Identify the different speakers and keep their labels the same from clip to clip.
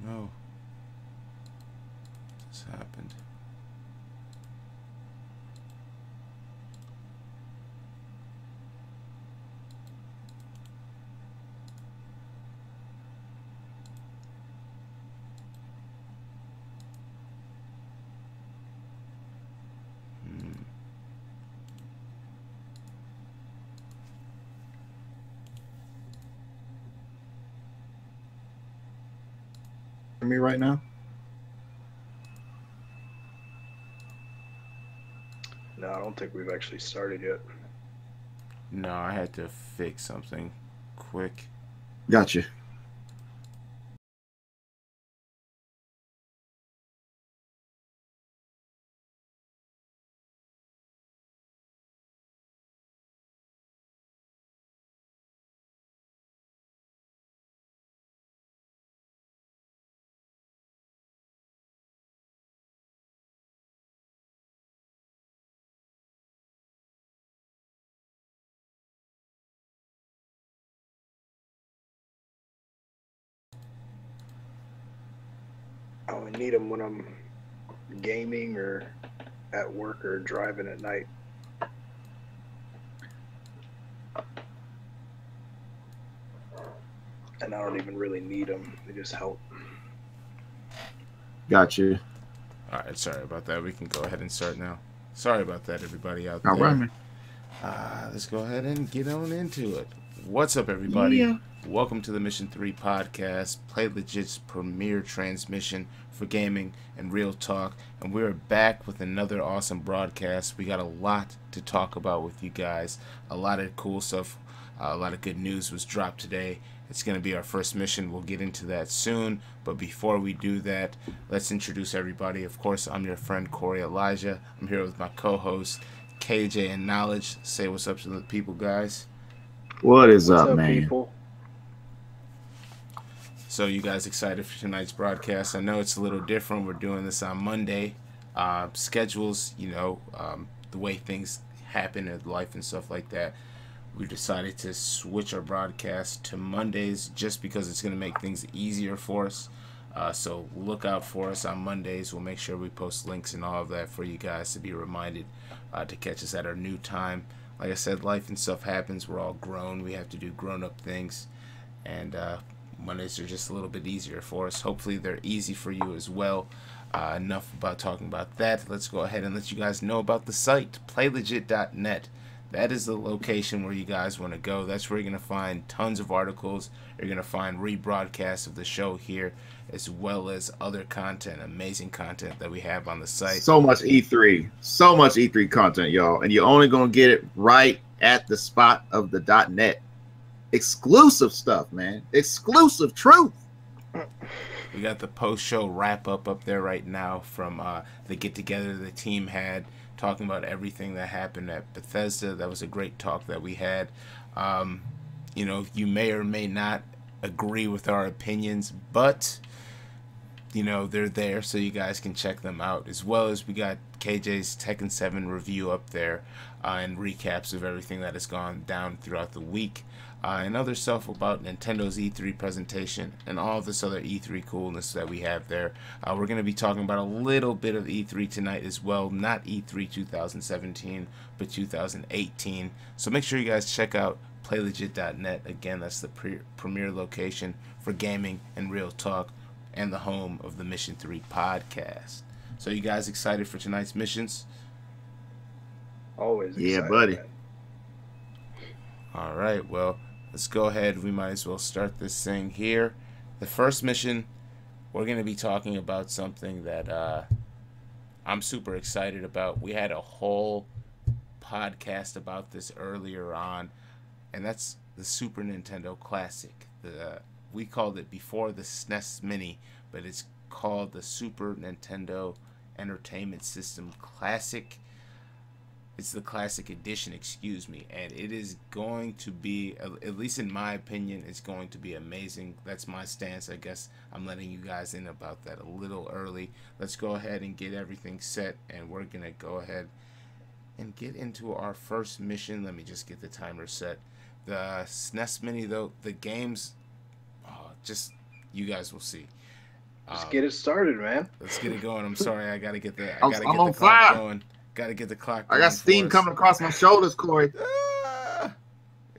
Speaker 1: know. What's happened?
Speaker 2: Me right now?
Speaker 3: No, I don't think we've actually started yet.
Speaker 1: No, I had to fix something quick.
Speaker 2: Gotcha.
Speaker 3: I only need them when I'm gaming or at work or driving at night. And I don't even really need them. They just help.
Speaker 2: Gotcha.
Speaker 1: All right, sorry about that. We can go ahead and start now. Sorry about that, everybody out
Speaker 2: All right,
Speaker 1: there.
Speaker 2: man.
Speaker 1: Let's go ahead and get on into it. What's up, everybody?
Speaker 2: Yeah.
Speaker 1: Welcome to the Mission 3 podcast, Play Legit's premier transmission for gaming and real talk. And we're back with another awesome broadcast. We got a lot to talk about with you guys. A lot of cool stuff. A lot of good news was dropped today. It's going to be our first mission. We'll get into that soon. But before we do that, let's introduce everybody. Of course, I'm your friend, Koerri Elijah. I'm here with my co-host, KJ and Knowledge. Say what's up to the people, guys.
Speaker 2: What is
Speaker 3: What's
Speaker 2: up,
Speaker 3: up,
Speaker 2: man?
Speaker 3: people?
Speaker 1: So you guys excited for tonight's broadcast? I know it's a little different. We're doing this on Monday. Schedules, the way things happen in life and stuff like that. We decided to switch our broadcast to Mondays just because it's going to make things easier for us. So look out for us on Mondays. We'll make sure we post links and all of that for you guys to be reminded to catch us at our new time. Like I said, life and stuff happens. We're all grown. We have to do grown-up things. And Mondays are just a little bit easier for us. Hopefully they're easy for you as well. Enough about talking about that. Let's go ahead and let you guys know about the site, playlegit.net. That is the location where you guys want to go. That's where you're going to find tons of articles. You're going to find rebroadcasts of the show here, as well as other content, amazing content that we have on the site.
Speaker 2: So much E3. So much E3 content, y'all. And you're only going to get it right at the spot of the .net. Exclusive stuff, man. Exclusive truth.
Speaker 1: We got the post-show wrap-up up there right now from the get-together the team had, talking about everything that happened at Bethesda. That was a great talk that we had. You may or may not agree with our opinions, but they're there so you guys can check them out. As well as we got KJ's Tekken 7 review up there and recaps of everything that has gone down throughout the week. And other stuff about Nintendo's E3 presentation and all this other E3 coolness that we have there. We're going to be talking about a little bit of E3 tonight as well. Not E3 2017, but 2018. So make sure you guys check out playlegit.net. Again, that's the premier location for gaming and real talk and the home of the Mission 3 podcast. So you guys excited for tonight's missions?
Speaker 3: Always excited.
Speaker 2: Yeah, buddy.
Speaker 3: Man.
Speaker 1: All right, well, let's go ahead. We might as well start this thing here. The first mission, we're going to be talking about something that I'm super excited about. We had a whole podcast about this earlier on, and that's the Super Nintendo Classic. We called it before the SNES Mini, but it's called the Super Nintendo Entertainment System Classic. It's the Classic Edition, excuse me, and it is going to be, at least in my opinion, it's going to be amazing. That's my stance. I guess I'm letting you guys in about that a little early. Let's go ahead and get everything set, and we're going to go ahead and get into our first mission. Let me just get the timer set. The SNES Mini, though, the games, just, you guys will see.
Speaker 3: Just get it started, man.
Speaker 1: Let's get it going. I'm sorry, I gotta get the
Speaker 2: I'm on
Speaker 1: clock
Speaker 2: fire.
Speaker 1: going. Gotta get the clock
Speaker 2: I
Speaker 1: going.
Speaker 2: got steam coming across my shoulders, Koerri.
Speaker 1: Ah!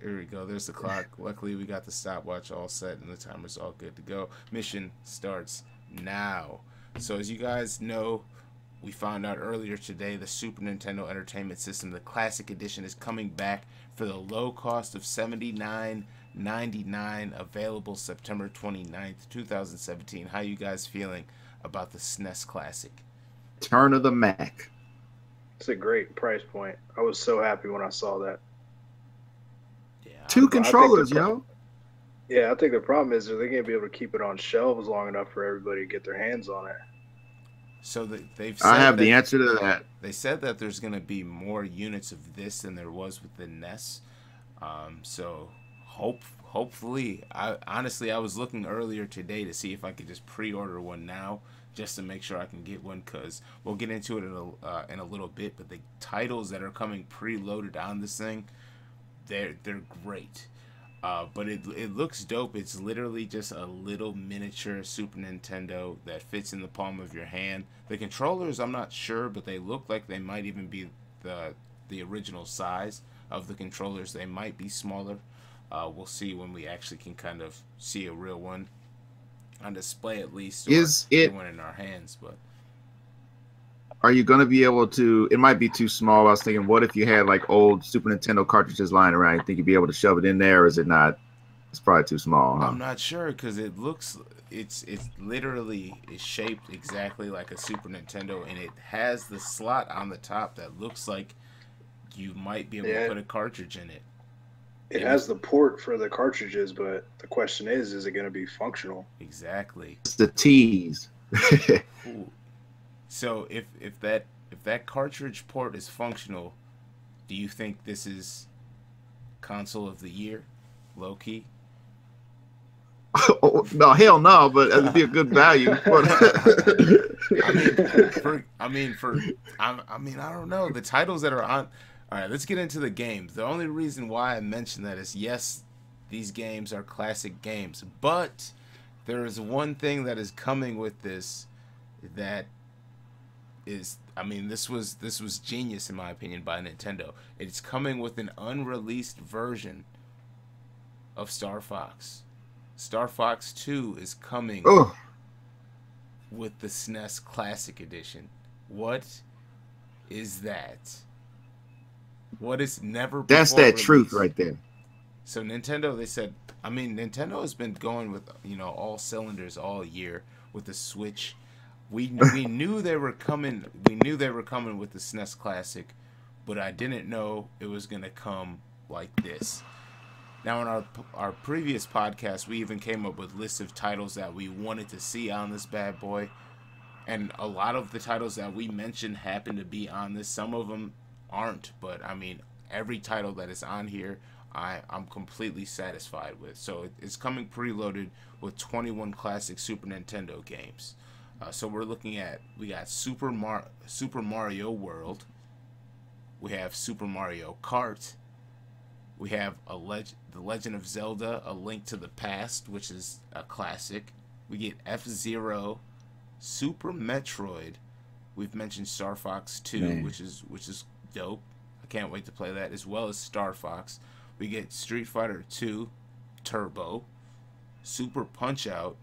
Speaker 1: Here we go. There's the clock. Luckily, we got the stopwatch all set and the timer's all good to go. Mission starts now. So as you guys know, we found out earlier today the Super Nintendo Entertainment System, the Classic Edition, is coming back for the low cost of $79.99, available September 29th, 2017. How you guys feeling about the SNES Classic?
Speaker 2: Turn of the Mac.
Speaker 3: It's a great price point. I was so happy when I saw that.
Speaker 1: Yeah,
Speaker 2: Two controllers, yo.
Speaker 3: Yeah, I think the problem is they're going to be able to keep it on shelves long enough for everybody to get their hands on it.
Speaker 1: So they've said
Speaker 2: I have the answer to that.
Speaker 1: They said that there's going to be more units of this than there was with the NES. So hopefully, honestly, I was looking earlier today to see if I could just pre-order one now, just to make sure I can get one, because we'll get into it in a little bit. But the titles that are coming preloaded on this thing, they're great. But it looks dope. It's literally just a little miniature Super Nintendo that fits in the palm of your hand. The controllers, I'm not sure, but they look like they might even be the original size of the controllers. They might be smaller. We'll see when we actually can kind of see a real one on display, at least. Or
Speaker 2: Is it
Speaker 1: one in our hands? But
Speaker 2: are you going to be able to? It might be too small. I was thinking, what if you had like old Super Nintendo cartridges lying around? You think you'd be able to shove it in there, or is it not? It's probably too small, huh?
Speaker 1: I'm not sure, because it looks, it's literally is shaped exactly like a Super Nintendo, and it has the slot on the top that looks like you might be able to put a cartridge in it.
Speaker 3: It has the port for the cartridges, but the question is it going to be functional?
Speaker 1: Exactly.
Speaker 2: It's the tease.
Speaker 1: Ooh. So if that cartridge port is functional, do you think this is console of the year, low key?
Speaker 2: Oh, no, hell no, but it'd be a good value.
Speaker 1: I don't know. The titles that are on. All right, let's get into the games. The only reason why I mentioned that is, yes, these games are classic games, but there is one thing that is coming with this that is, this was genius in my opinion by Nintendo. It's coming with an unreleased version of Star Fox. Star Fox 2 is coming with the SNES Classic Edition. What is that? What is never before
Speaker 2: That's that
Speaker 1: released?
Speaker 2: truth right there.
Speaker 1: So Nintendo, they said, Nintendo has been going with, all cylinders all year with the Switch. We knew they were coming. We knew they were coming with the SNES Classic, but I didn't know it was gonna come like this. Now, in our previous podcast, we even came up with lists of titles that we wanted to see on this bad boy, and a lot of the titles that we mentioned happen to be on this. Some of them aren't, but every title that is on here, I'm completely satisfied with. So it's coming preloaded with 21 classic Super Nintendo games. So we're looking at, we got Super Mario World, we have Super Mario Kart, we have The Legend of Zelda: A Link to the Past, which is a classic. We get F-Zero, Super Metroid. We've mentioned Star Fox 2, which is dope. I can't wait to play that, as well as Star Fox. We get Street Fighter 2 Turbo, Super Punch-Out,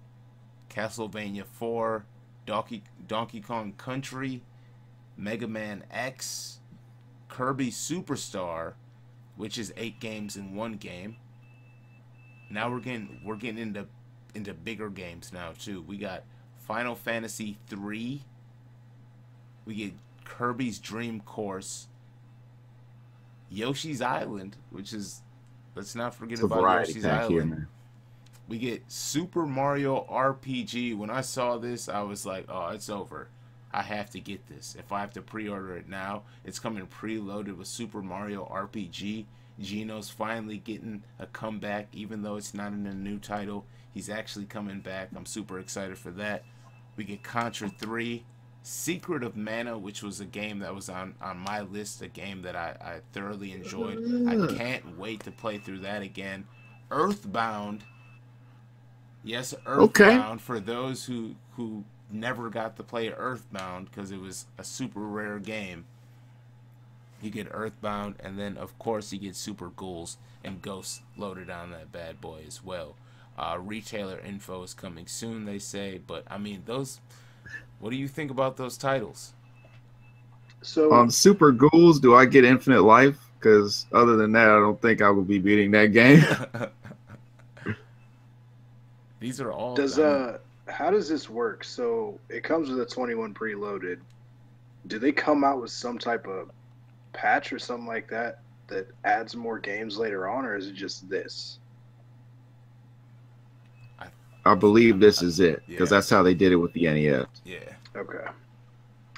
Speaker 1: Castlevania 4, Donkey Kong Country, Mega Man X, Kirby Superstar, which is 8 games in one game. Now we're getting into bigger games now too. We got Final Fantasy 3. We get Kirby's Dream Course, Yoshi's Island, which is, let's not forget about Yoshi's Island. Here, man. We get Super Mario RPG. When I saw this, I was like, oh, it's over. I have to get this. If I have to pre-order it now, it's coming preloaded with Super Mario RPG. Gino's finally getting a comeback, even though it's not in a new title. He's actually coming back. I'm super excited for that. We get Contra 3, Secret of Mana, which was a game that was on my list, a game that I thoroughly enjoyed. I can't wait to play through that again. Earthbound, Yes,
Speaker 2: Okay.
Speaker 1: Earthbound for those who never got to play Earthbound because it was a super rare game. You get Earthbound, and then of course you get Super Ghouls and Ghosts loaded on that bad boy as well. Retailer info is coming soon, they say, but I mean those. What do you think about those titles?
Speaker 3: So
Speaker 2: On Super Ghouls, do I get infinite life? Because other than that, I don't think I will be beating that game.
Speaker 1: These are all.
Speaker 3: does
Speaker 1: I mean,
Speaker 3: how does this work? So it comes with a 21 preloaded. Do they come out with some type of patch or something like that that adds more games later on, or is it just this?
Speaker 2: I believe this is it because
Speaker 1: Yeah.
Speaker 2: that's how they did it with the NES.
Speaker 1: yeah.
Speaker 3: Okay.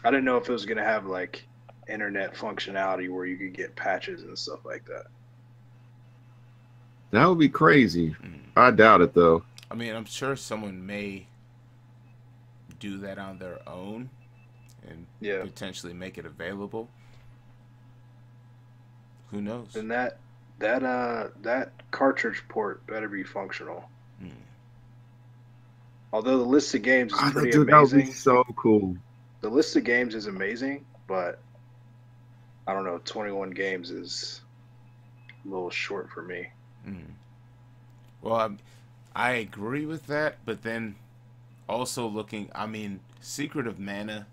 Speaker 3: I didn't know if it was gonna have like internet functionality where you could get patches and stuff like that.
Speaker 2: That would be crazy. I doubt it though.
Speaker 1: I mean, I'm sure someone may do that on their own and
Speaker 3: Yeah.
Speaker 1: potentially make it available. Who knows?
Speaker 3: Then that cartridge port better be functional. Although the list of games is pretty
Speaker 2: Dude, that would be
Speaker 3: amazing.
Speaker 2: so cool.
Speaker 3: The list of games is amazing, but I don't know, 21 games is a little short for me.
Speaker 1: Well, I agree with that, but then also looking, I mean, Secret of Mana.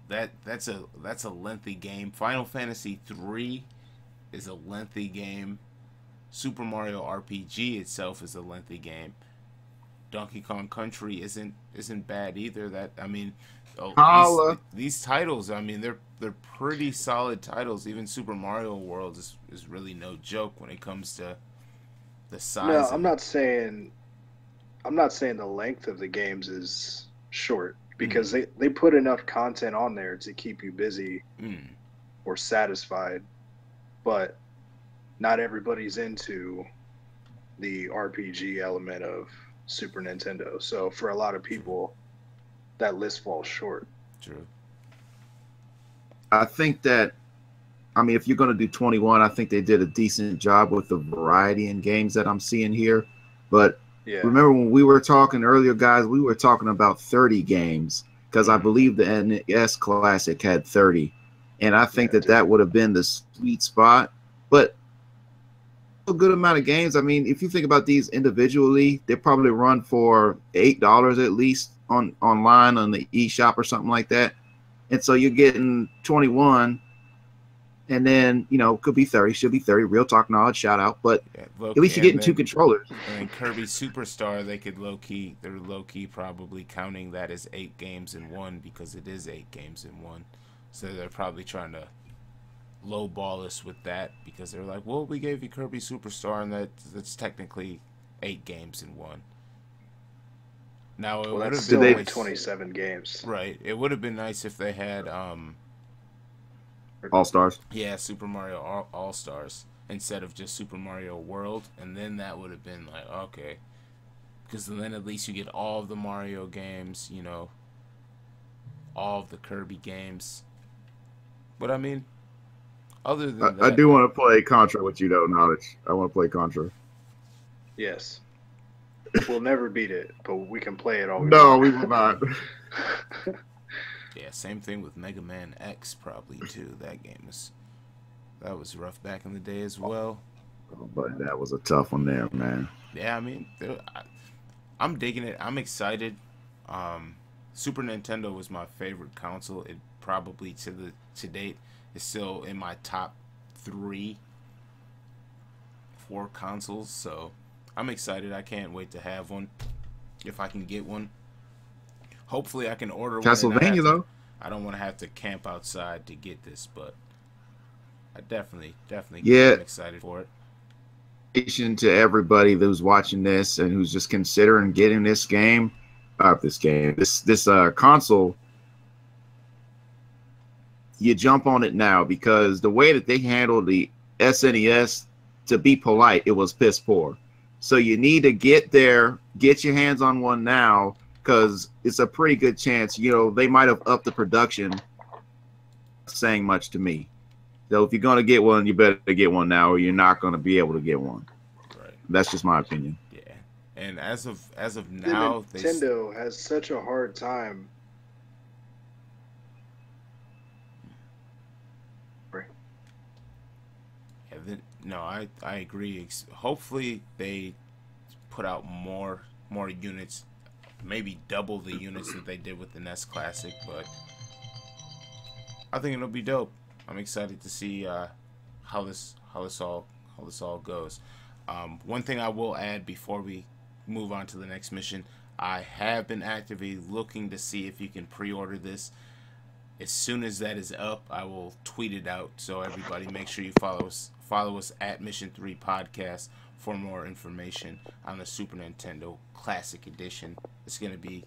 Speaker 1: That's a lengthy game. Final Fantasy 3 is a lengthy game. Super Mario RPG itself is a lengthy game. Donkey Kong Country isn't bad either. That I mean, these titles, I mean, they're pretty solid titles. Even Super Mario World is really no joke when it comes to the size.
Speaker 3: No,
Speaker 1: of
Speaker 3: I'm not saying the length of the games is short because they put enough content on there to keep you busy or satisfied, but not everybody's into the RPG element of Super Nintendo. So for a lot of people, that list falls short.
Speaker 1: True.
Speaker 2: I think that, I mean, if you're going to do 21, I think they did a decent job with the variety in games that I'm seeing here. But remember when we were talking earlier, guys, we were talking about 30 games because I believe the NES Classic had 30. And I think that would have been the sweet spot. But a good amount of games. I mean, if you think about these individually, they probably run for $8 at least online on the eShop or something like that. And so you're getting 21, and then could be 30, should be 30. Real Talk Knowledge, shout out. But at least you're getting two controllers.
Speaker 1: And then Kirby Superstar, they're low key probably counting that as 8 games in one because it is 8 games in one. So they're probably trying to lowball us with that because they're like, well, we gave you Kirby Superstar, and that's technically 8 games in one. Now it would have
Speaker 3: still
Speaker 1: been
Speaker 3: only 27 games,
Speaker 1: right? It would have been nice if they had
Speaker 2: All Stars.
Speaker 1: Yeah, Super Mario All Stars instead of just Super Mario World, and then that would have been like okay, because then at least you get all of the Mario games, all of the Kirby games. But I mean, other than that,
Speaker 2: I do want to play Contra with you though, Knowledge. I want to play Contra.
Speaker 3: Yes. We'll never beat it, but we can play it all.
Speaker 2: No, we will not.
Speaker 1: Yeah, same thing with Mega Man X probably too. That was rough back in the day as well.
Speaker 2: But that was a tough one there, man.
Speaker 1: Yeah, I mean, I'm digging it. I'm excited. Super Nintendo was my favorite console. It probably to date is still in my top 3-4 consoles. So I'm excited. I can't wait to have one if I can get one. Hopefully I can order
Speaker 2: Castlevania,
Speaker 1: one.
Speaker 2: though.
Speaker 1: I don't want to have to camp outside to get this, but I definitely
Speaker 2: Yeah.
Speaker 1: am excited for it.
Speaker 2: To everybody who's watching this and who's just considering getting this console, you jump on it now because the way that they handled the SNES, to be polite, it was piss poor. So you need to get there, get your hands on one now, because it's a pretty good chance, they might have upped the production. Saying much to me. So if you're going to get one, you better get one now or you're not going to be able to get one.
Speaker 1: Right.
Speaker 2: That's just my opinion.
Speaker 1: Yeah. And as of now,
Speaker 3: Nintendo has such a hard time.
Speaker 1: Yeah, no, I agree. Hopefully they put out more units, maybe double the units that they did with the NES Classic. But I think it'll be dope. I'm excited to see how this all goes. One thing I will add before we move on to the next mission, I have been actively looking to see if you can pre-order this. As soon as that is up, I will tweet it out. So everybody, make sure you follow us at Mission 3 Podcast for more information on the Super Nintendo Classic Edition. It's gonna be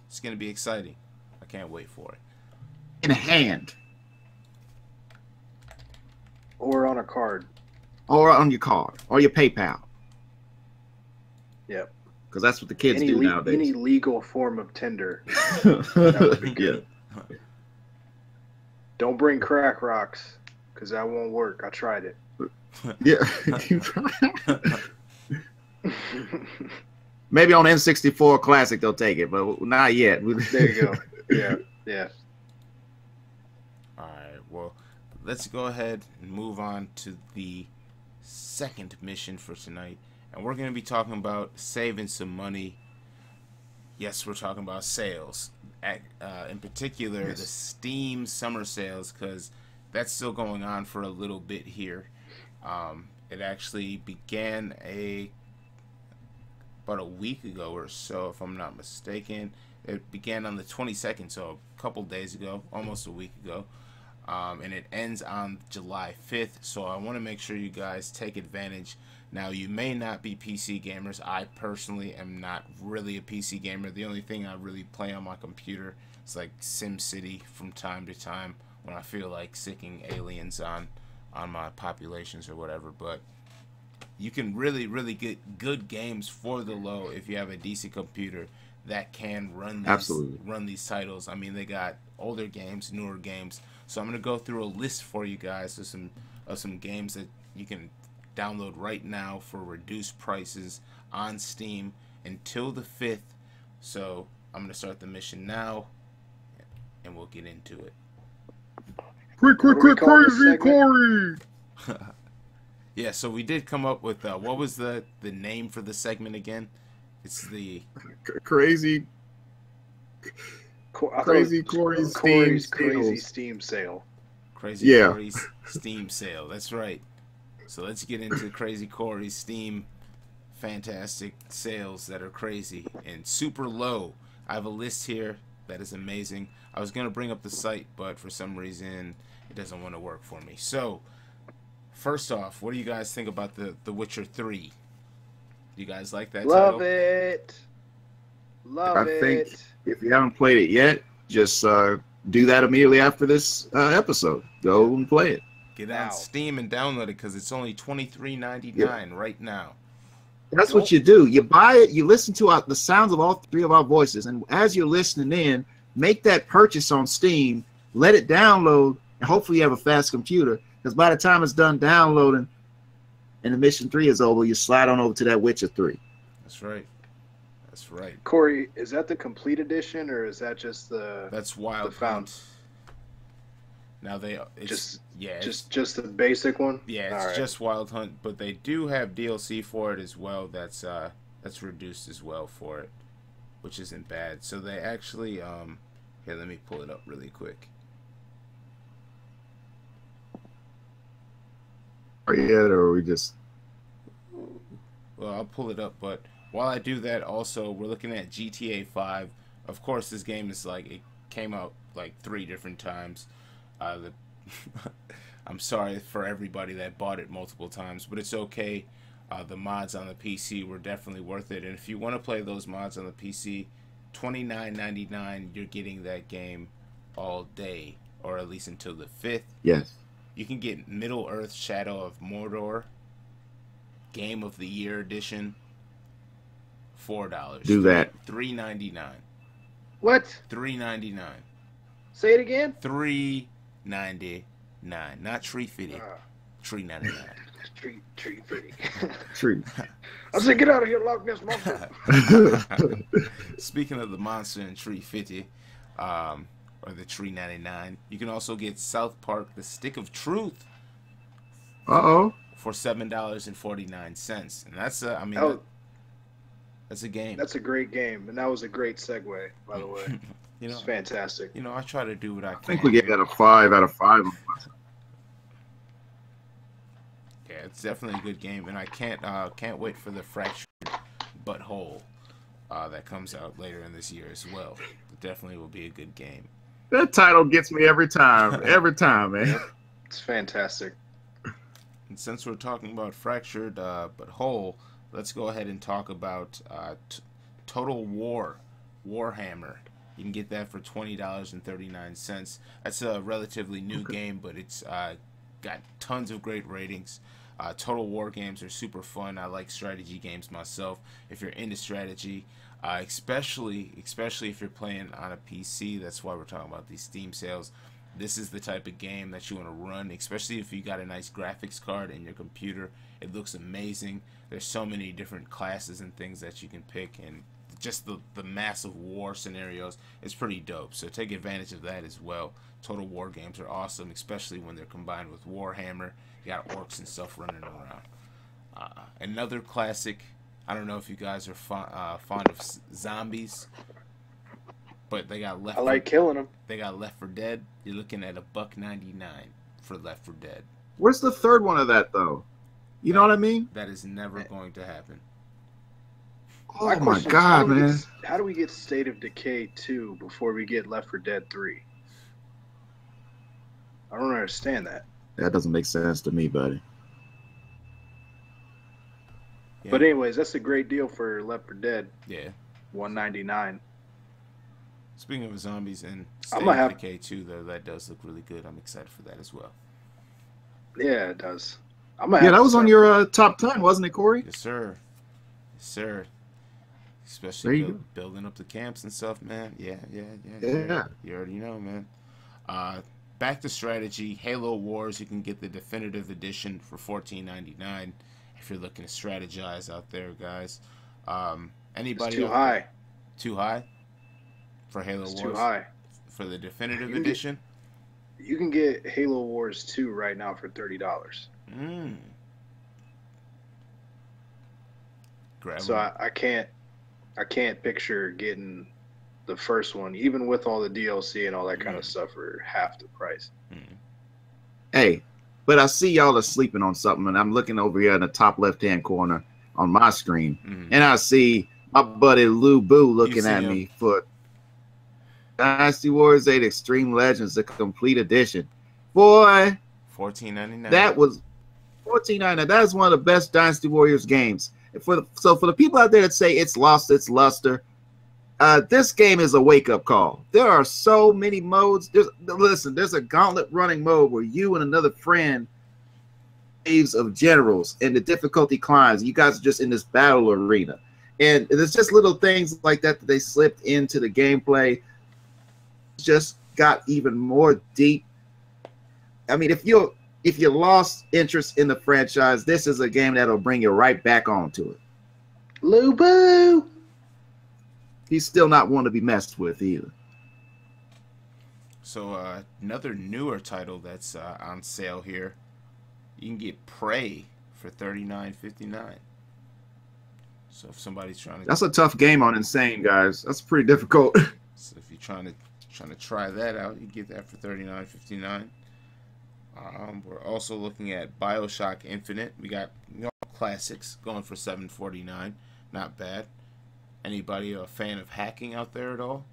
Speaker 1: exciting. I can't wait for it.
Speaker 2: In hand.
Speaker 3: Or on a card.
Speaker 2: Or on your card. Or your PayPal.
Speaker 3: Yep.
Speaker 2: Because that's what the kids do nowadays.
Speaker 3: Any legal form of tender. That would be good.
Speaker 2: Yeah.
Speaker 3: Don't bring crack rocks, because that won't work. I tried it.
Speaker 2: Yeah. Maybe on N64 Classic they'll take it, but not yet.
Speaker 3: There you go. Yeah.
Speaker 1: All right. Well, let's go ahead and move on to the second mission for tonight. And we're going to be talking about saving some money. Yes, we're talking about sales. In particular, yes, the Steam summer sales, because that's still going on for a little bit here. It actually began about a week ago or so, if I'm not mistaken. It began on the 22nd, so a couple days ago, almost a week ago. And it ends on July 5th, so I want to make sure you guys take advantage. Now, you may not be PC gamers. I personally am not really a PC gamer. The only thing I really play on my computer is like SimCity from time to time when I feel like sicking aliens on my populations or whatever. But you can really get good games for the low if you have a decent computer that can run these titles. I mean, they got older games, newer games. So I'm going to go through a list for you guys of some games that you can download right now for reduced prices on Steam until the 5th. So I'm going to start the mission now, and we'll get into it.
Speaker 2: Quick, Krazy, Koerri!
Speaker 1: Yeah, so we did come up with, what was the name for the segment again? It's the...
Speaker 2: Crazy... Koerri's
Speaker 3: Crazy Steam Sale.
Speaker 1: Crazy Koerri's Steam Sale, that's right. So let's get into Crazy Koerri's Steam fantastic sales that are crazy and super low. I have a list here that is amazing. I was going to bring up the site, but for some reason it doesn't want to work for me. So, first off, what do you guys think about The Witcher 3? Do you guys like that
Speaker 3: Love
Speaker 1: title?
Speaker 3: it. Love it.
Speaker 2: I think if you haven't played it yet, just do that immediately after this episode. Go and play it.
Speaker 1: Get on Steam and download it because it's only $23.99 right now.
Speaker 2: That's what you do. You buy it, you listen to the sounds of all three of our voices, and as you're listening in, make that purchase on Steam, let it download, and hopefully you have a fast computer, because by the time it's done downloading and the Mission 3 is over, you slide on over to that Witcher 3.
Speaker 1: That's right. That's right.
Speaker 3: Koerri, is that the complete edition, or is that just the...
Speaker 1: That's Wild Hunt. Now just
Speaker 3: the basic one.
Speaker 1: Yeah, it's just Wild Hunt, but they do have DLC for it as well. That's reduced as well for it, which isn't bad. So they actually here, let me pull it up really quick.
Speaker 2: Are you yet, or are we just?
Speaker 1: Well, I'll pull it up, but while I do that, also we're looking at GTA 5. Of course, this game is it came out 3 different times. I'm sorry for everybody that bought it multiple times, but it's okay. The mods on the PC were definitely worth it, and if you want to play those mods on the PC, $29.99, you're getting that game all day, or at least until the 5th.
Speaker 2: Yes.
Speaker 1: You can get Middle Earth: Shadow of Mordor Game of the Year Edition, $4.
Speaker 2: Do that.
Speaker 1: $3.99.
Speaker 3: What?
Speaker 1: $3.99.
Speaker 3: Say it again.
Speaker 1: $3.99, not $3.50. $3.99.
Speaker 3: Tree pretty.
Speaker 2: True.
Speaker 3: I said, get out of here, Loch Ness Monster.
Speaker 1: Speaking of the monster in Tree 50, or the Tree 99, you can also get South Park: The Stick of Truth. For $7.49, and that's that's a game.
Speaker 3: That's a great game, and that was a great segue, by the way. It's fantastic.
Speaker 1: I try to do what I can.
Speaker 2: I think we get a 5 out of 5.
Speaker 1: Yeah, it's definitely a good game, and I can't wait for the Fractured Butthole that comes out later in this year as well. It definitely will be a good game.
Speaker 2: That title gets me every time, man.
Speaker 3: It's fantastic.
Speaker 1: And since we're talking about Fractured Butthole, let's go ahead and talk about Total War Warhammer. You can get that for $20.39. That's a relatively new game, but it's got tons of great ratings. Total War games are super fun. I like strategy games myself. If you're into strategy, especially if you're playing on a PC, that's why we're talking about these Steam sales. This is the type of game that you want to run, especially if you got a nice graphics card in your computer. It looks amazing. There's so many different classes and things that you can pick, and just the massive war scenarios is pretty dope. So take advantage of that as well. Total War games are awesome, especially when they're combined with Warhammer. You got orcs and stuff running around. Another classic. I don't know if you guys are fond of zombies, but they got Left.
Speaker 3: I like killing them.
Speaker 1: They got Left 4 Dead. You're looking at $1.99 for Left 4 Dead.
Speaker 2: Where's the third one of that though? You know what I mean?
Speaker 1: That is never going to happen.
Speaker 2: Oh my God, man!
Speaker 3: How do we get State of Decay 2 before we get Left 4 Dead 3? I don't understand that.
Speaker 2: That doesn't make sense to me, buddy.
Speaker 3: Yeah. But anyways, that's a great deal for Left 4 Dead.
Speaker 1: Yeah.
Speaker 3: $1.99.
Speaker 1: Speaking of zombies and State of Decay 2, though, that does look really good. I'm excited for that as well.
Speaker 3: Yeah, it does.
Speaker 2: That was on your top 10, wasn't it, Koerri?
Speaker 1: Yes, sir. Yes, sir. Especially building up the camps and stuff, man. Yeah. You already know, man. Back to strategy. Halo Wars, you can get the definitive edition for $14.99 if you're looking to strategize out there, guys. Anybody?
Speaker 3: It's too high.
Speaker 1: Too high? For Halo Wars?
Speaker 3: Too high.
Speaker 1: For the definitive edition?
Speaker 3: You can get Halo Wars 2 right now for $30. So I can't picture getting the first one, even with all the DLC and all that kind of stuff, for half the price.
Speaker 2: Hey, but I see y'all are sleeping on something, and I'm looking over here in the top left-hand corner on my screen, and I see my buddy Lou Boo looking at me for Dynasty Warriors 8 Extreme Legends, the complete edition. Boy,
Speaker 1: $14.99.
Speaker 2: That was $14.99. That is one of the best Dynasty Warriors games. For the people out there that say it's lost its luster, this game is a wake-up call. There are so many modes. There's a gauntlet running mode where you and another friend, waves of generals, and the difficulty climbs. You guys are just in this battle arena, and there's just little things like that they slipped into the gameplay. Just got even more deep. I mean, if you lost interest in the franchise, this is a game that'll bring you right back onto it.
Speaker 3: Lou Boo!
Speaker 2: He's still not one to be messed with either.
Speaker 1: So another newer title that's on sale here. You can get Prey for $39.59. So if somebody's trying to...
Speaker 2: That's a tough game on Insane, guys. That's pretty difficult.
Speaker 1: So if you're trying to try that out, you get that for $39.59. We're also looking at BioShock Infinite. We got classics going for $7.49. Not bad. Anybody a fan of hacking out there at all?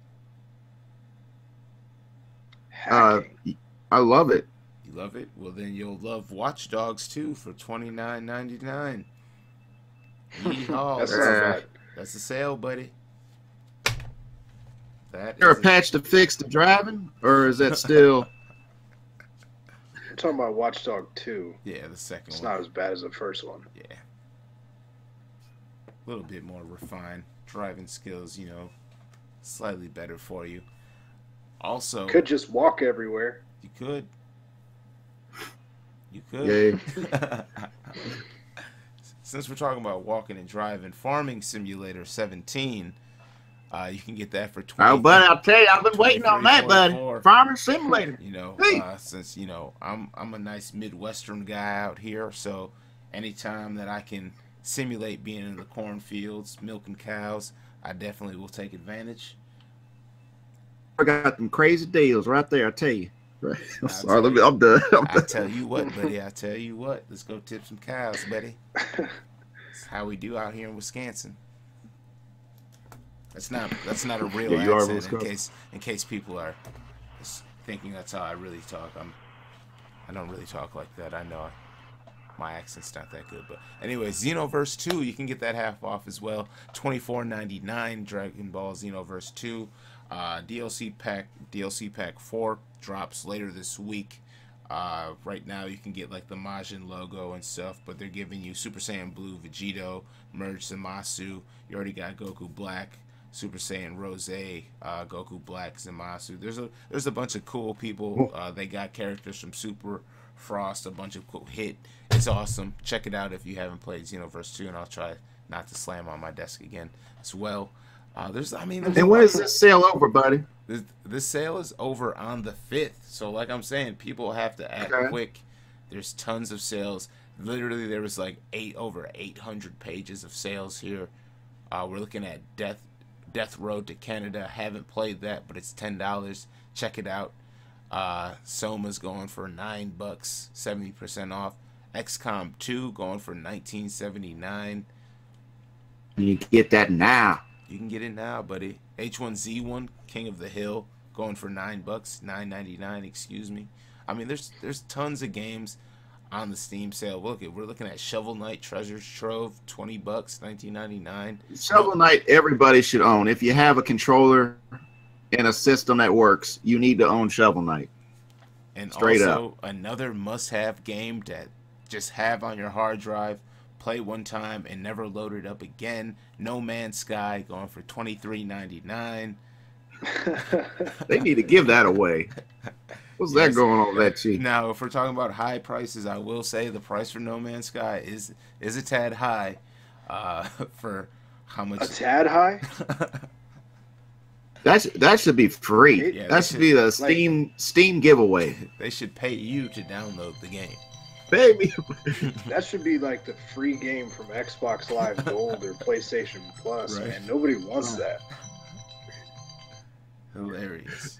Speaker 3: Hacking.
Speaker 2: I love it.
Speaker 1: You love it? Well, then you'll love Watch Dogs 2 for $29.99.
Speaker 3: That's not bad.
Speaker 1: That's a sale, buddy.
Speaker 2: Is there a patch to fix the driving, or is that still...
Speaker 3: We're talking about Watch Dog 2.
Speaker 1: Yeah, the second one.
Speaker 3: It's not as bad as the first one.
Speaker 1: Yeah. A little bit more refined. Driving skills, slightly better for you. Also...
Speaker 3: Could just walk everywhere.
Speaker 1: You could. You could.
Speaker 2: Yeah.
Speaker 1: since we're talking about walking and driving, Farming Simulator 17, you can get that for 20.
Speaker 2: Oh, buddy, I'll tell you, I've been waiting on that, buddy. Farming Simulator.
Speaker 1: You know, since you know I'm a nice Midwestern guy out here, so anytime that I can simulate being in the cornfields, milking cows, I definitely will take advantage.
Speaker 2: I got them crazy deals right there. I tell you. Right. I'm done.
Speaker 1: I tell you what, buddy. I tell you what. Let's go tip some cows, buddy. That's how we do out here in Wisconsin. That's not a real accent. In case people are thinking that's how I really talk. I don't really talk like that. I know my accent's not that good, but anyway, Xenoverse 2, you can get that half off as well. $24.99. Dragon Ball Xenoverse 2. DLC pack 4 drops later this week. Right now you can get like the Majin logo and stuff, but they're giving you Super Saiyan Blue Vegito, Merged Zamasu. You already got Goku Black, Super Saiyan Rose, Goku Black, Zamasu. There's a bunch of cool people. They got characters from Super Frost, a bunch of cool hit. It's awesome. Check it out if you haven't played Xenoverse 2, and I'll try not to slam on my desk again as well. There's
Speaker 2: and when is this sale over, buddy?
Speaker 1: This sale is over on the 5th. So like I'm saying, people have to act quick. There's tons of sales. Literally, there was like over 800 pages of sales here. We're looking at Death Road to Canada. Haven't played that, but it's $10. Check it out. Soma's going for $9, 70% off. XCOM 2 going for $19.79.
Speaker 2: You get that now.
Speaker 1: You can get it now, buddy. H1Z1, King of the Hill, going for $9, $9.99. Excuse me. I mean, there's tons of games on the Steam sale. We're looking at Shovel Knight Treasures Trove, $20, $19.99.
Speaker 2: Shovel Knight, everybody should own. If you have a controller and a system that works, you need to own Shovel Knight.
Speaker 1: And straight also, up, another must-have game that just have on your hard drive. Play one time and never load it up again. No Man's Sky going for $23.99.
Speaker 2: They need to give that away. What's that going on that cheap?
Speaker 1: Now, if we're talking about high prices, I will say the price for No Man's Sky is a tad high. For how much?
Speaker 3: A tad high?
Speaker 2: That should be free.
Speaker 1: Yeah,
Speaker 2: that should be the Steam giveaway.
Speaker 1: They should pay you to download the game.
Speaker 2: Baby.
Speaker 3: That should be like the free game from Xbox Live Gold or PlayStation Plus, right. Man. Nobody wants that.
Speaker 1: Hilarious.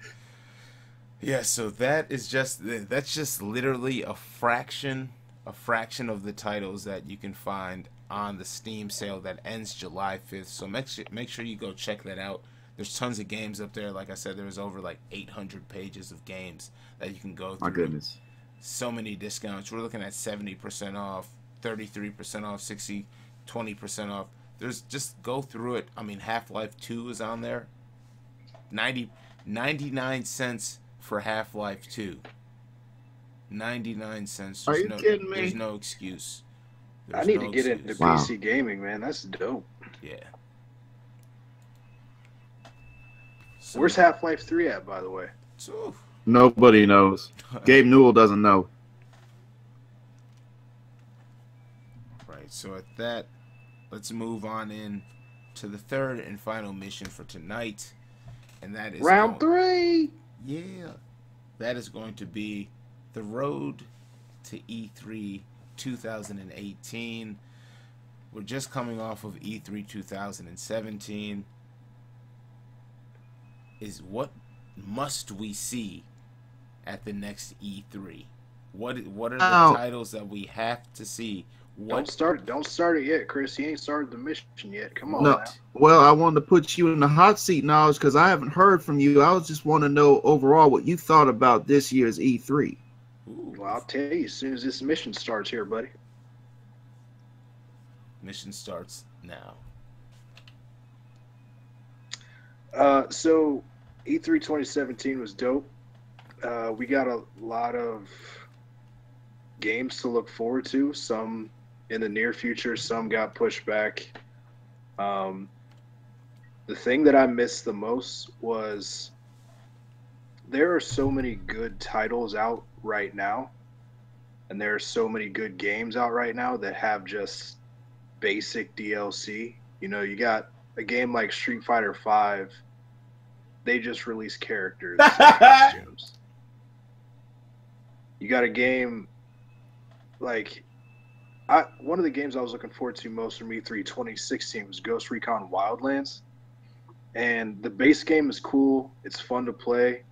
Speaker 1: Yeah, so that's just literally a fraction of the titles that you can find on the Steam sale that ends July 5th. So make sure you go check that out. There's tons of games up there. Like I said, there's over like 800 pages of games that you can go through.
Speaker 2: My goodness.
Speaker 1: So many discounts. We're looking at 70% off, 33% off, 20% off. Just go through it. I mean, Half-Life 2 is on there. 99 cents for Half-Life 2. 99 cents.
Speaker 2: Are you kidding me?
Speaker 1: There's no excuse.
Speaker 3: I need to get into PC gaming, man. That's dope.
Speaker 1: Yeah.
Speaker 3: So, where's Half-Life 3 at, by the way?
Speaker 2: Nobody knows. Gabe Newell doesn't know.
Speaker 1: Right, so at that, let's move on in to the third and final mission for tonight. And that is
Speaker 3: round 3.
Speaker 1: Yeah. That is going to be the road to E3 2018. We're just coming off of E3 2017. What must we see at the next E3? What are the titles that we have to see?
Speaker 3: Don't start it yet, Chris. You ain't started the mission yet. Come on.
Speaker 2: No.
Speaker 3: Now.
Speaker 2: Well, I wanted to put you in the hot seat, Knowledge, because I haven't heard from you. I was just want to know overall what you thought about this year's E3.
Speaker 3: Ooh, well, I'll tell you as soon as this mission starts here, buddy.
Speaker 1: Mission starts now.
Speaker 3: So E3 2017 was dope. We got a lot of games to look forward to. Some in the near future, some got pushed back. The thing that I missed the most was there are so many good titles out right now, and there are so many good games out right now that have just basic DLC. You know, you got a game like Street Fighter V. They just release characters and costumes. You got a game like one of the games I was looking forward to most from E3 2016 was Ghost Recon Wildlands. And the base game is cool. It's fun to play,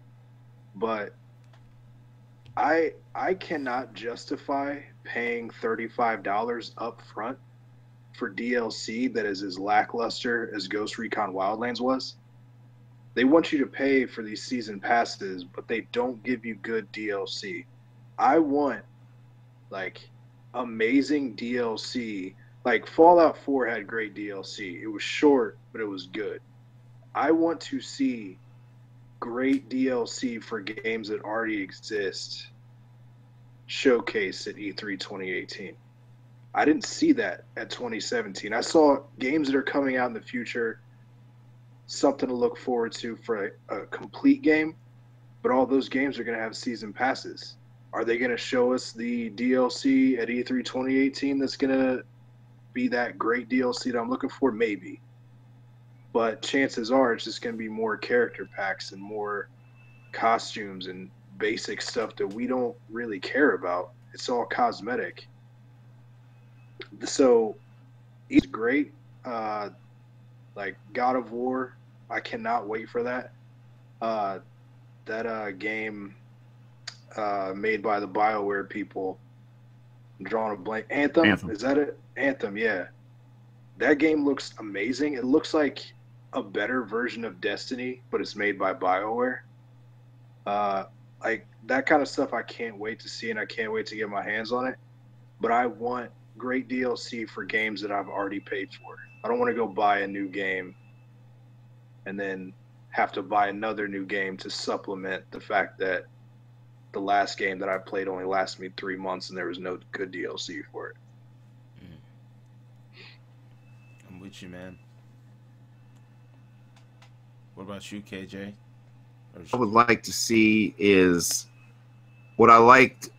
Speaker 3: but I cannot justify paying $35 up front for DLC that is as lackluster as Ghost Recon Wildlands was. They want you to pay for these season passes, but they don't give you good DLC. I want like amazing DLC. Like Fallout 4 had great DLC. It was short, but it was good. I want to see great DLC for games that already exist showcased at E3 2018. I didn't see that at 2017. I saw games that are coming out in the future, something to look forward to for a complete game, but all those games are going to have season passes. Are they going to show us the DLC at E3 2018 that's going to be that great DLC that I'm looking for? Maybe. But chances are it's just going to be more character packs and more costumes and basic stuff that we don't really care about. It's all cosmetic. So it's great. Like God of War, I cannot wait for that. That game made by the BioWare people. I'm drawing a blank. Anthem? Is that it? Anthem, yeah. That game looks amazing. It looks like a better version of Destiny, but it's made by BioWare. Like that kind of stuff I can't wait to see, and I can't wait to get my hands on it. But I want great DLC for games that I've already paid for. I don't want to go buy a new game and then have to buy another new game to supplement the fact that the last game that I played only lasted me 3 months and there was no good DLC for it.
Speaker 1: I'm with you, man. What about you, KJ?
Speaker 2: I would like to see is what I liked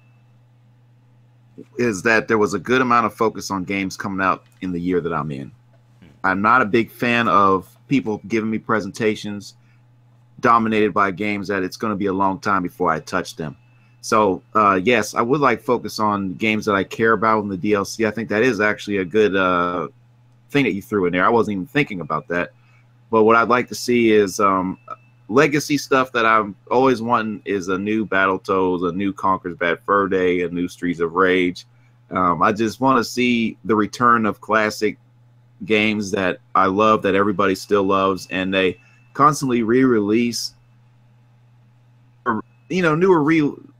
Speaker 2: is that there was a good amount of focus on games coming out in the year that I'm in. I'm not a big fan of people giving me presentations dominated by games that it's going to be a long time before I touch them. So, yes, I would like focus on games that I care about in the DLC. I think that is actually a good thing that you threw in there. I wasn't even thinking about that. But what I'd like to see is legacy stuff that I'm always wanting is a new Battletoads, a new Conker's Bad Fur Day, a new Streets of Rage. I just want to see the return of classic games that I love, that everybody still loves, and they constantly re-release, newer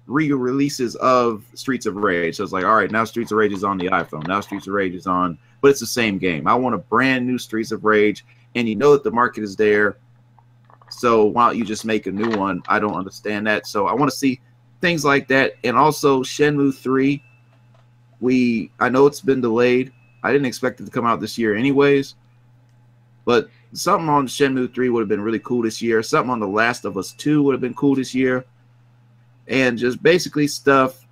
Speaker 2: re-releases of Streets of Rage. So it's like, all right, now Streets of Rage is on the iPhone. Now Streets of Rage is on, but it's the same game. I want a brand new Streets of Rage, and you know that the market is there. So why don't you just make a new one? I don't understand that. So I want to see things like that. And also Shenmue 3. I know it's been delayed. I didn't expect it to come out this year anyways. But something on Shenmue 3 would have been really cool this year. Something on The Last of Us 2 would have been cool this year. And just basically stuff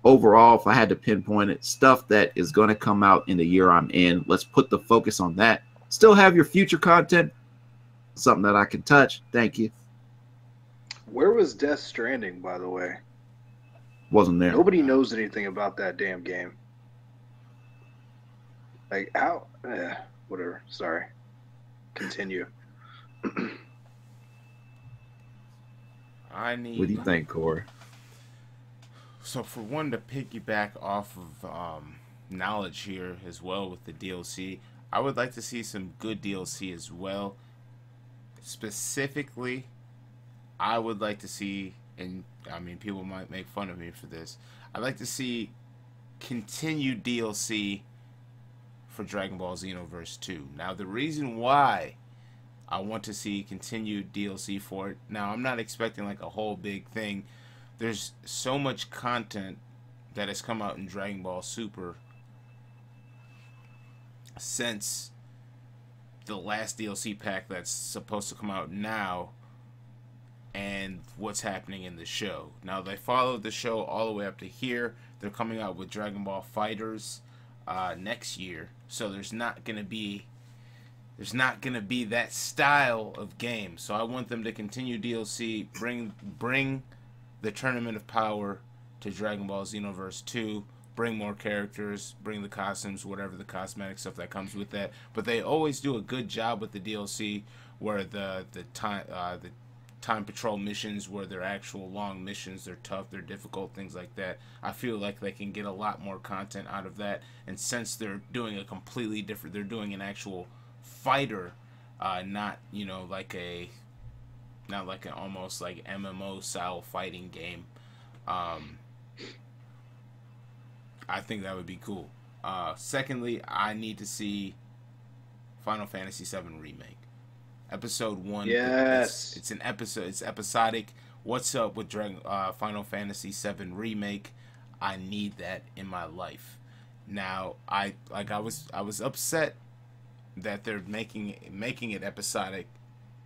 Speaker 2: overall, if I had to pinpoint it, stuff that is going to come out in the year I'm in. Let's put the focus on that. Still have your future content. Something that I can touch. Thank you.
Speaker 3: Where was Death Stranding, by the way?
Speaker 2: Wasn't there.
Speaker 3: Nobody knows anything about that damn game. Like, how? Whatever. Sorry. Continue.
Speaker 2: What do you think, Koerri?
Speaker 1: So, for one, to piggyback off of knowledge here as well with the DLC, I would like to see some good DLC as well. Specifically, I would like to see, and I mean, people might make fun of me for this, I'd like to see continued DLC for Dragon Ball Xenoverse 2. Now, the reason why I want to see continued DLC for it, now, I'm not expecting like a whole big thing. There's so much content that has come out in Dragon Ball Super since the last DLC pack that's supposed to come out now and what's happening in the show. Now, they followed the show all the way up to here. They're coming out with Dragon Ball Fighters. next year. So there's not gonna be that style of game. So I want them to continue DLC, bring the Tournament of Power to Dragon Ball Xenoverse 2, bring more characters, bring the costumes, whatever the cosmetic stuff that comes with that. But they always do a good job with the DLC, where the time patrol missions, where they're actual long missions, they're tough, they're difficult, things like that. I feel like they can get a lot more content out of that. And since they're doing a completely different, they're doing an actual fighter, not like an almost like MMO style fighting game. I think that would be cool. Secondly, I need to see Final Fantasy VII Remake. Episode 1.
Speaker 3: Yes.
Speaker 1: It's an episode. It's episodic. What's up with Final Fantasy VII Remake? I need that in my life. Now, I was upset that they're making it episodic,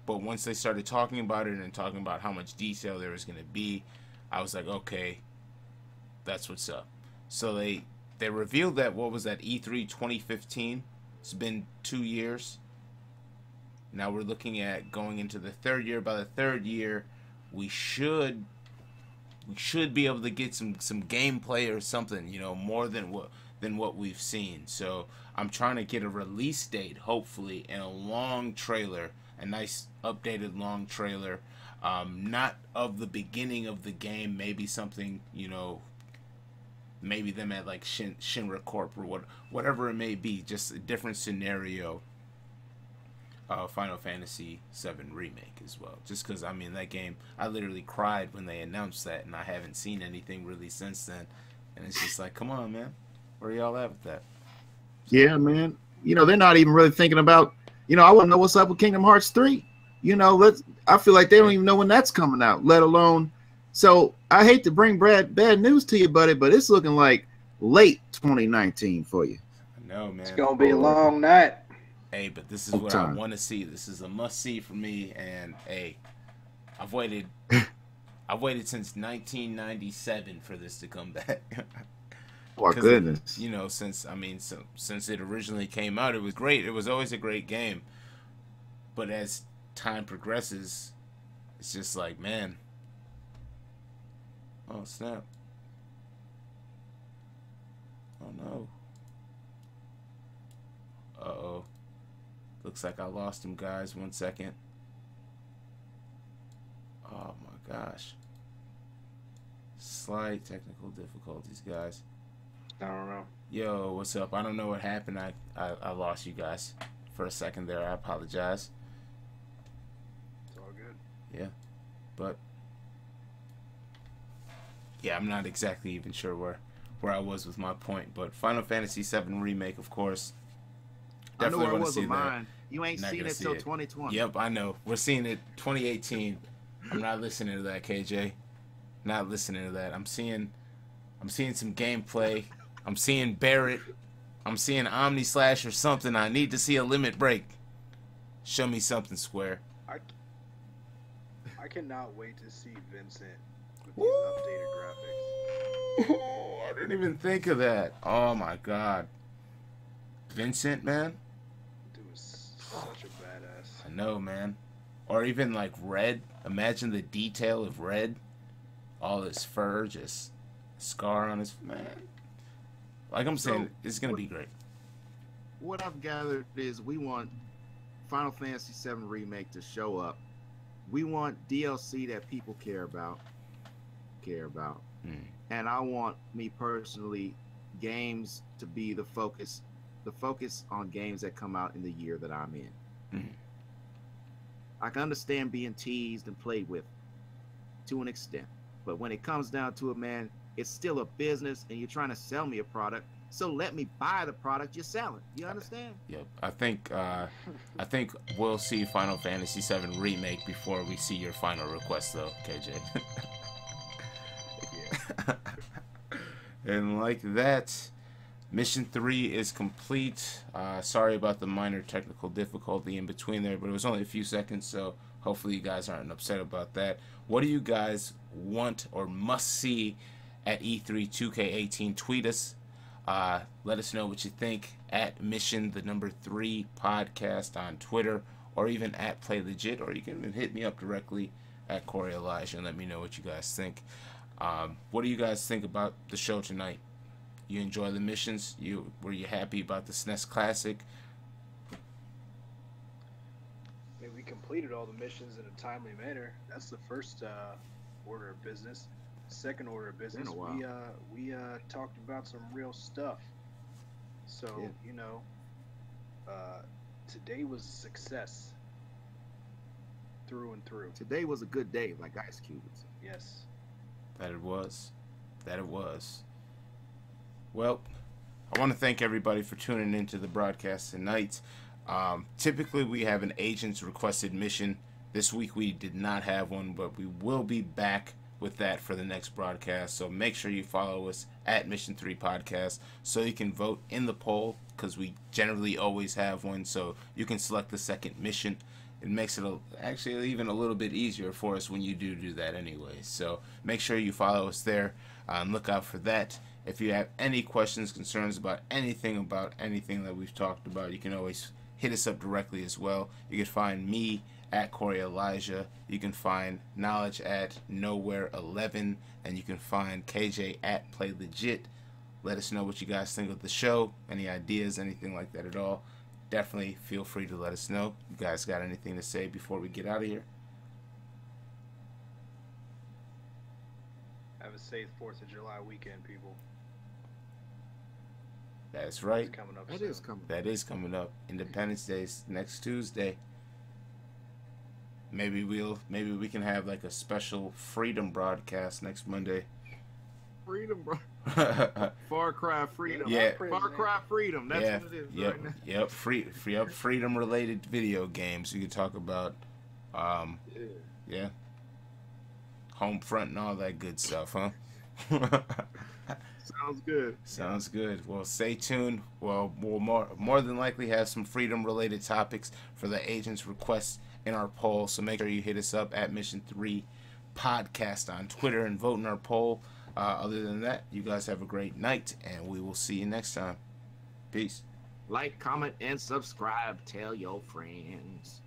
Speaker 1: but once they started talking about it and talking about how much detail there was going to be, I was like, okay, that's what's up. So they revealed that, what was that, E3 2015? It's been 2 years. Now we're looking at going into the third year. By the third year, we should be able to get some gameplay or something, more than what we've seen. So I'm trying to get a release date, hopefully, and a long trailer, a nice updated long trailer, not of the beginning of the game, maybe something, maybe them at like Shinra Corp or whatever it may be, just a different scenario. Final Fantasy VII Remake as well, just because that game, I literally cried when they announced that, and I haven't seen anything really since then, and it's just like, come on, man, where y'all at with that?
Speaker 2: Yeah, man, they're not even really thinking about, I want to know what's up with Kingdom Hearts 3. I feel like they don't even know when that's coming out, let alone. So I hate to bring bad news to you, buddy, but it's looking like late 2019 for you.
Speaker 1: I know, man.
Speaker 3: It's gonna be a long night.
Speaker 1: Hey, but this is what I want to see. This is a must-see for me, and hey, I've waited since 1997 for this to come back.
Speaker 2: Oh, my goodness.
Speaker 1: Since it originally came out, it was great. It was always a great game. But as time progresses, it's just like, man. Oh, snap. Oh, no. Uh-oh. Looks like I lost him, guys. 1 second. Oh, my gosh. Slight technical difficulties, guys.
Speaker 3: I don't know.
Speaker 1: Yo, what's up? I don't know what happened. I lost you guys for a second there. I apologize.
Speaker 3: It's all good.
Speaker 1: Yeah. But yeah, I'm not exactly even sure where I was with my point. But Final Fantasy VII Remake, of course. Definitely want to see that.
Speaker 2: You ain't seen it till 2020.
Speaker 1: Yep, I know. We're seeing it 2018. I'm not listening to that, KJ. Not listening to that. I'm seeing some gameplay. I'm seeing Barrett. I'm seeing Omni Slash or something. I need to see a Limit Break. Show me something, Square.
Speaker 3: I cannot wait to see Vincent with these updated graphics.
Speaker 1: Ooh, I didn't even think of that. Oh my god. Vincent, man.
Speaker 3: Dude is such a badass.
Speaker 1: I know, man. Or even like Red. Imagine the detail of Red. All his fur, just scar on his man. Like I'm saying, it's gonna be great.
Speaker 2: What I've gathered is we want Final Fantasy VII Remake to show up. We want DLC that people care about. And I want, me personally, games to be the focus on games that come out in the year that I'm in. I can understand being teased and played with to an extent, but when it comes down to it, man, it's still a business, and you're trying to sell me a product, so let me buy the product you're selling. You understand?
Speaker 1: Yep. I think we'll see Final Fantasy VII Remake before we see your final request, though, KJ. Yeah. And like that, Mission 3 is complete. Sorry about the minor technical difficulty in between there, but it was only a few seconds, so hopefully you guys aren't upset about that. What do you guys want or must see at E3 2K18? Tweet us. Let us know what you think at Mission the number 3 podcast on Twitter, or even at Play Legit, or you can even hit me up directly at Koerri Elijah and let me know what you guys think. What do you guys think about the show tonight? You enjoy the missions? Were you happy about the SNES Classic?
Speaker 3: I mean, we completed all the missions in a timely manner. That's the first order of business. Second order of business, we talked about some real stuff. So today was a success through and through.
Speaker 2: Today was a good day, like Ice Cube would say.
Speaker 3: Yes,
Speaker 1: that it was. Well, I want to thank everybody for tuning into the broadcast tonight. Typically, we have an agent's requested mission. This week we did not have one, but we will be back with that for the next broadcast. So make sure you follow us at Mission 3 Podcast so you can vote in the poll, because we generally always have one, so you can select the second mission. It makes it actually even a little bit easier for us when you do that anyway. So make sure you follow us there and look out for that. If you have any questions, concerns about anything that we've talked about, you can always hit us up directly as well. You can find me at Koerri Elijah. You can find Knowledge at Nowhere11, and you can find KJ at Play Legit. Let us know what you guys think of the show, any ideas, anything like that at all. Definitely feel free to let us know. You guys got anything to say before we get out of here?
Speaker 3: Have a safe 4th of July weekend, people.
Speaker 1: That's right.
Speaker 3: It's coming up.
Speaker 1: That is coming up. Independence Day's next Tuesday. Maybe we can have like a special freedom broadcast next Monday.
Speaker 2: Freedom, bro. Far Cry Freedom.
Speaker 1: Yeah.
Speaker 2: Far Cry Freedom. That's what it is right now.
Speaker 1: Yep. Freedom related video games. We could talk about yeah. Homefront and all that good stuff, huh?
Speaker 2: Sounds good.
Speaker 1: Well, stay tuned. Well, we'll more than likely have some freedom related topics for the agent's requests in our poll. So make sure you hit us up at Mission 3 Podcast on Twitter and vote in our poll. Other than that, you guys have a great night, and we will see you next time. Peace.
Speaker 2: Like, comment, and subscribe. Tell your friends.